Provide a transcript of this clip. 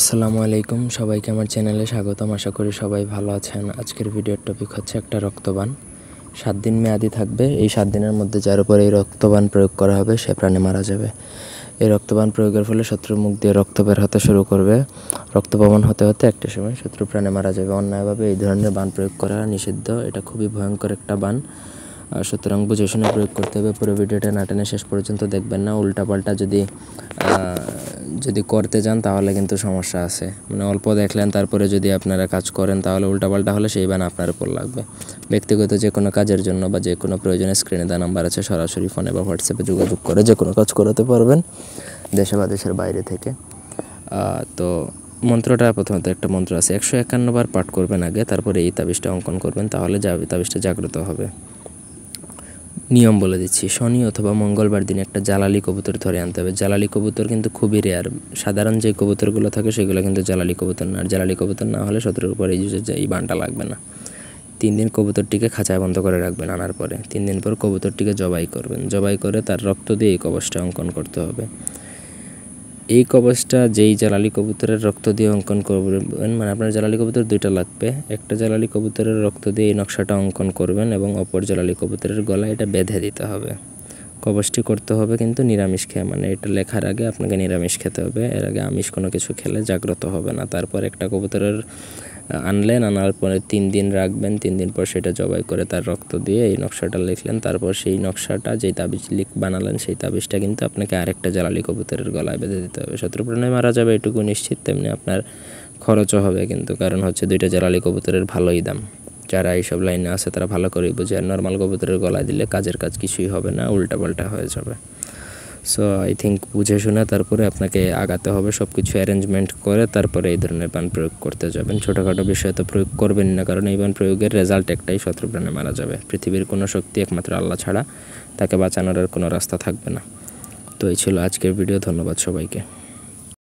আসসালামু আলাইকুম, সবাইকে আমার চ্যানেলে স্বাগতম। আশা করি সবাই ভালো আছেন। আজকের ভিডিওর টপিক হচ্ছে একটা রক্তবান। 7 দিন মেয়াদি থাকবে। এই 7 দিনের মধ্যে যার উপর এই রক্তবান প্রয়োগ করা হবে সে প্রাণে মারা যাবে। এই রক্তবান প্রয়োগের ফলে শত্রুর মুখ দিয়ে রক্ত বের হতে শুরু করবে। রক্তপ্রবাহ হতে হতে একটা সময় শত্রু প্রাণে মারা যাবে। অন্যায়ভাবে এই ধরনের বান প্রয়োগ করা নিষিদ্ধ। এটা খুবই ভয়ঙ্কর একটা বান, সুতরাং বুঝে শুনে প্রয়োগ করতে হবে। পুরো ভিডিওটা না টেনে শেষ পর্যন্ত দেখবেন না। উল্টাপাল্টা যদি করতে যান তাহলে কিন্তু সমস্যা আছে। মানে অল্প দেখলেন, তারপরে যদি আপনারা কাজ করেন তাহলে উল্টাপাল্টা হলে সেই বান আপনার উপর লাগবে। ব্যক্তিগত যে কোনো কাজের জন্য বা যে কোনো প্রয়োজনে স্ক্রিনে দেওয়া নাম্বার আছে, সরাসরি ফোনে বা হোয়াটসঅ্যাপে যোগাযোগ করে যে কোনো কাজ করাতে পারবেন, দেশে বা দেশের বাইরে থেকে। তো মন্ত্রটা প্রথমত একটা মন্ত্র আছে, 151 বার পাঠ করবেন আগে, তারপরে এই তাবিজটা অঙ্কন করবেন, তাহলে তাবিজটা জাগ্রত হবে। নিয়ম বলে দিচ্ছি, শনি অথবা মঙ্গলবার দিন একটা জালালি কবুতর ধরে আনতে হবে। জালালি কবুতর কিন্তু খুবই রেয়ার। সাধারণ যে কবুতরগুলো থাকে সেগুলো কিন্তু জালালি কবুতর না। আর জালালি কবুতর না হলে শত্রুর উপর এই বানটা লাগবে না। 3 দিন কবুতরটিকে খাঁচায় বন্ধ করে রাখবেন। আনার পরে 3 দিন পর কবুতরটিকে জবাই করবেন। জবাই করে তার রক্ত দিয়ে এই কবচটা অঙ্কন করতে হবে। এই কবচটা যেই জালালি কবুতরের রক্ত দিয়ে অঙ্কন করবেন, মানে আপনার জালালি কবুতর 2টা লাগবে। একটা জালালি কবুতরের রক্ত দিয়ে এই নকশাটা অঙ্কন করবেন এবং অপর জালালি কবুতরের গলায় এটা বেঁধে দিতে হবে। কবচটি করতে হবে কিন্তু নিরামিষ খেয়ে, মানে এটা লেখার আগে আপনাকে নিরামিষ খেতে হবে। এর আগে আমিষ কোনো কিছু খেলে জাগ্রত হবে না। তারপর একটা কবুতরের আনার পরে 3 দিন রাখবেন। 3 দিন পর সেটা জবাই করে তার রক্ত দিয়ে এই নকশাটা লিখলেন। তারপর সেই নকশাটা যেই তাবিজ বানালেন সেই তাবিজটা কিন্তু আপনাকে আরেকটা জালালি কবুতরের গলায় বেঁধে দিতে হবে। শত্রু প্রাণে মারা যাবে এটুকু নিশ্চিত, তেমনি আপনার খরচও হবে কিন্তু, কারণ হচ্ছে 2টা জালালি কবুতরের ভালোই দাম। যারা এইসব লাইনে আছে তারা ভালো করেই বুঝে। আর নর্মাল কবুতরের গলায় দিলে কাজ কিছুই হবে না, উল্টাপাল্টা হয়ে যাবে। সো আই থিঙ্ক বুঝে শুনে তারপরে আপনাকে আগাতে হবে। সব কিছু অ্যারেঞ্জমেন্ট করে তারপরে এই ধরনের বান প্রয়োগ করতে যাবেন। ছোটোখাটো বিষয়ে তো প্রয়োগ করবেন না, কারণ এই বান প্রয়োগের রেজাল্ট একটাই, শত্রু প্রাণে মারা যাবে। পৃথিবীর কোনো শক্তি একমাত্র আল্লাহ ছাড়া, তাকে বাঁচানোর আর কোনো রাস্তা থাকবে না। তো এই ছিল আজকের ভিডিও। ধন্যবাদ সবাইকে।